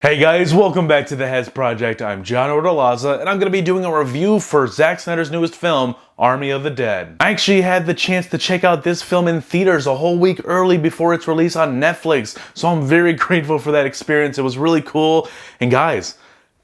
Hey guys, welcome back to the Hez Project. I'm John Ordolaza, and I'm going to be doing a review for Zack Snyder's newest film, Army of the Dead. I actually had the chance to check out this film in theaters a whole week early before its release on Netflix, so I'm very grateful for that experience. It was really cool, and guys,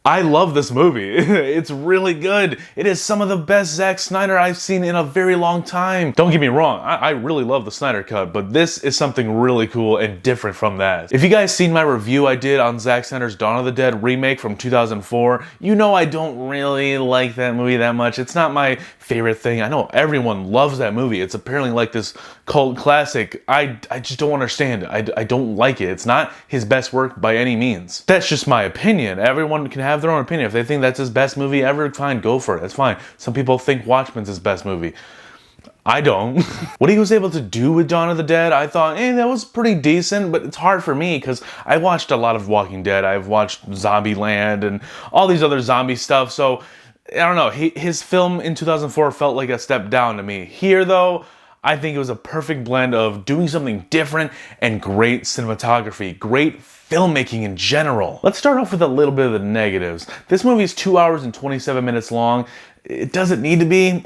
I love this movie. It's really good. It is some of the best Zack Snyder I've seen in a very long time. Don't get me wrong, I really love the Snyder Cut, but this is something really cool and different from that. If you guys seen my review I did on Zack Snyder's Dawn of the Dead remake from 2004, you know I don't really like that movie that much. It's not my favorite thing. I know everyone loves that movie. It's apparently like this cult classic. I just don't understand it. I don't like it. It's not his best work by any means. That's just my opinion. Everyone can have their own opinion. If they think that's his best movie ever, fine, go for it. That's fine. Some people think Watchmen's his best movie. I don't. What he was able to do with Dawn of the Dead, I thought, that was pretty decent, but it's hard for me because I watched a lot of Walking Dead. I've watched Zombieland and all these other zombie stuff, so I don't know. His film in 2004 felt like a step down to me. Here, though, I think it was a perfect blend of doing something different and great cinematography, great filmmaking in general. Let's start off with a little bit of the negatives. This movie is 2 hours and 27 minutes long. It doesn't need to be.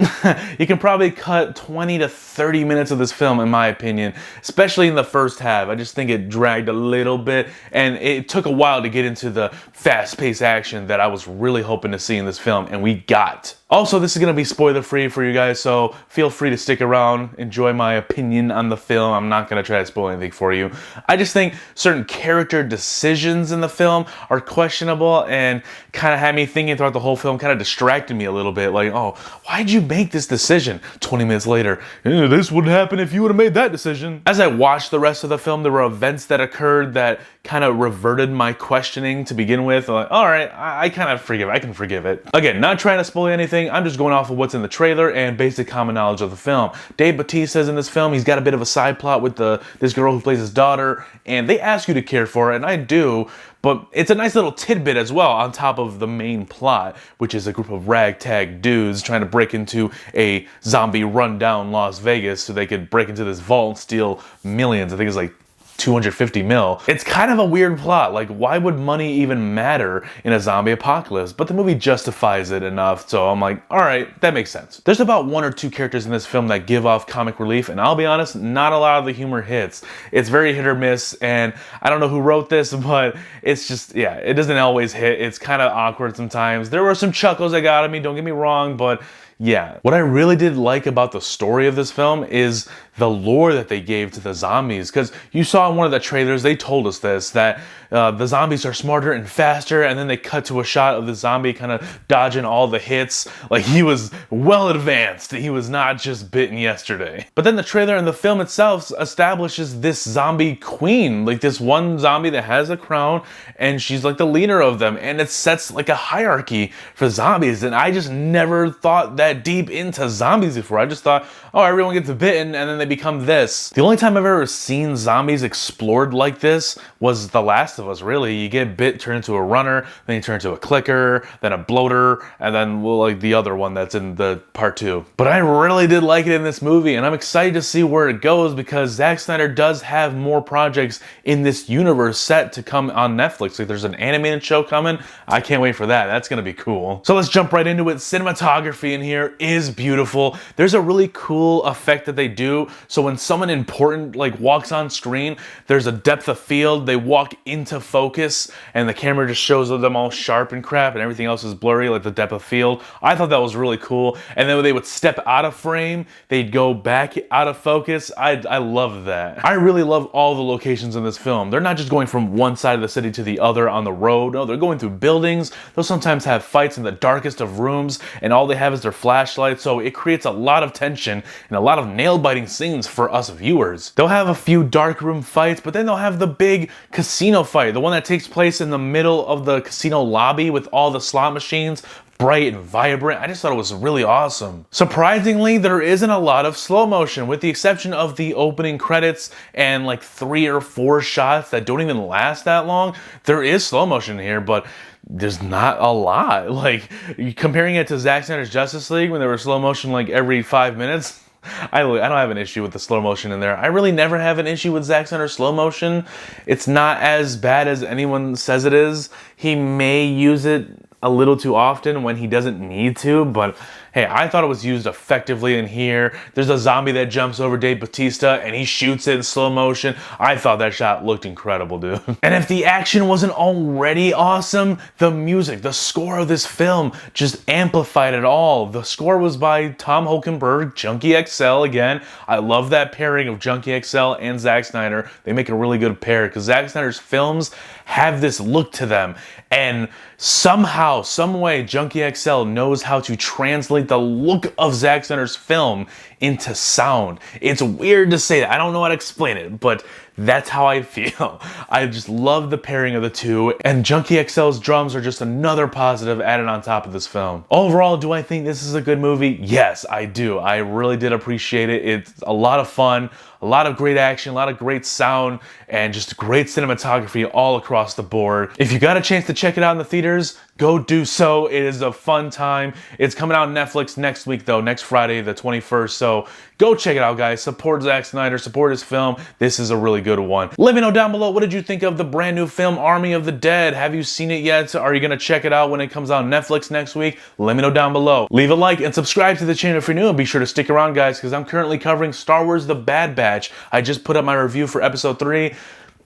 You can probably cut 20 to 30 minutes of this film, in my opinion, especially in the first half. I just think it dragged a little bit, and it took a while to get into the fast-paced action that I was really hoping to see in this film, and we got. Also, this is going to be spoiler-free for you guys, so feel free to stick around, enjoy my opinion on the film. I'm not going to try to spoil anything for you. I just think certain character decisions in the film are questionable and kind of had me thinking throughout the whole film, kind of distracted me a little bit. Like, oh, why'd you make this decision? 20 minutes later, this would happen if you would have made that decision. As I watched the rest of the film, there were events that occurred that kind of reverted my questioning to begin with. I'm like, all right, I kind of forgive it. I can forgive it. Again, not trying to spoil anything. I'm just going off of what's in the trailer and basic common knowledge of the film. Dave Bautista is in this film. He's got a bit of a side plot with this girl who plays his daughter, and they ask you to care for her, and I do. But it's a nice little tidbit as well on top of the main plot, which is a group of ragtag dudes trying to break into a zombie rundown Las Vegas so they could break into this vault and steal millions. I think it's like 250 mil. It's kind of a weird plot. Like, why would money even matter in a zombie apocalypse? But the movie justifies it enough, so I'm like, all right, that makes sense. There's about one or two characters in this film that give off comic relief, and I'll be honest, not a lot of the humor hits. It's very hit or miss, and I don't know who wrote this, but it's just, yeah, it doesn't always hit. It's kind of awkward sometimes. There were some chuckles that got at me, don't get me wrong, but yeah. What I really did like about the story of this film is the lore that they gave to the zombies, because you saw in one of the trailers, they told us this, that the zombies are smarter and faster, and then they cut to a shot of the zombie kind of dodging all the hits, like he was well advanced, he was not just bitten yesterday. But then the trailer and the film itself establishes this zombie queen, like this one zombie that has a crown, and she's like the leader of them, and it sets like a hierarchy for zombies, and I just never thought that deep into zombies before. I just thought, oh, everyone gets bitten, and then they become this. The only time I've ever seen zombies explored like this was The Last of Us, really. You get bit, turn into a runner, then you turn into a clicker, then a bloater, and then like the other one that's in the part 2. But I really did like it in this movie, and I'm excited to see where it goes because Zack Snyder does have more projects in this universe set to come on Netflix. Like, there's an animated show coming. I can't wait for that. That's gonna be cool. So let's jump right into it. Cinematography in here is beautiful. There's a really cool effect that they do. So when someone important like walks on screen, there's a depth of field. They walk into focus and the camera just shows them all sharp and crap and everything else is blurry, like the depth of field. I thought that was really cool. And then when they would step out of frame, they'd go back out of focus. I love that. I really love all the locations in this film. They're not just going from one side of the city to the other on the road. No, they're going through buildings. They'll sometimes have fights in the darkest of rooms and all they have is their flashlight, so it creates a lot of tension and a lot of nail-biting scenes for us viewers. They'll have a few dark room fights, but then they'll have the big casino fight, the one that takes place in the middle of the casino lobby with all the slot machines, bright and vibrant. I just thought it was really awesome. Surprisingly, there isn't a lot of slow motion, with the exception of the opening credits and like 3 or 4 shots that don't even last that long. There is slow motion here, but there's not a lot. Like, comparing it to Zack Snyder's Justice League when there was slow motion like every 5 minutes, I don't have an issue with the slow motion in there. I really never have an issue with Zack Snyder's slow motion. It's not as bad as anyone says it is. He may use it a little too often when he doesn't need to, but hey, I thought it was used effectively in here. There's a zombie that jumps over Dave Bautista and he shoots it in slow motion. I thought that shot looked incredible, dude. And if the action wasn't already awesome, the music, the score of this film just amplified it all. The score was by Tom Holkenborg, Junkie XL again. I love that pairing of Junkie XL and Zack Snyder. They make a really good pair because Zack Snyder's films have this look to them, and somehow, some way, Junkie XL knows how to translate the look of Zack Snyder's film into sound. It's weird to say that. I don't know how to explain it, but that's how I feel. I just love the pairing of the two, and Junkie XL's drums are just another positive added on top of this film. Overall, do I think this is a good movie? Yes, I do. I really did appreciate it. It's a lot of fun, a lot of great action, a lot of great sound, and just great cinematography all across the board. If you got a chance to check it out in the theaters, go do so. It is a fun time. It's coming out on Netflix next week though, next Friday, the 21st. So go check it out, guys. Support Zack Snyder, support his film. This is a really good one. Let me know down below, what did you think of the brand new film, Army of the Dead? Have you seen it yet? Are you gonna check it out when it comes out on Netflix next week? Let me know down below. Leave a like and subscribe to the channel if you're new, and be sure to stick around, guys, because I'm currently covering Star Wars The Bad Batch. I just put up my review for episode 3.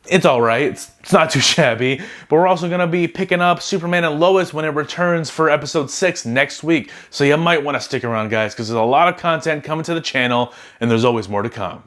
It's alright, it's not too shabby, but we're also going to be picking up Superman and Lois when it returns for episode 6 next week, so you might want to stick around, guys, because there's a lot of content coming to the channel, and there's always more to come.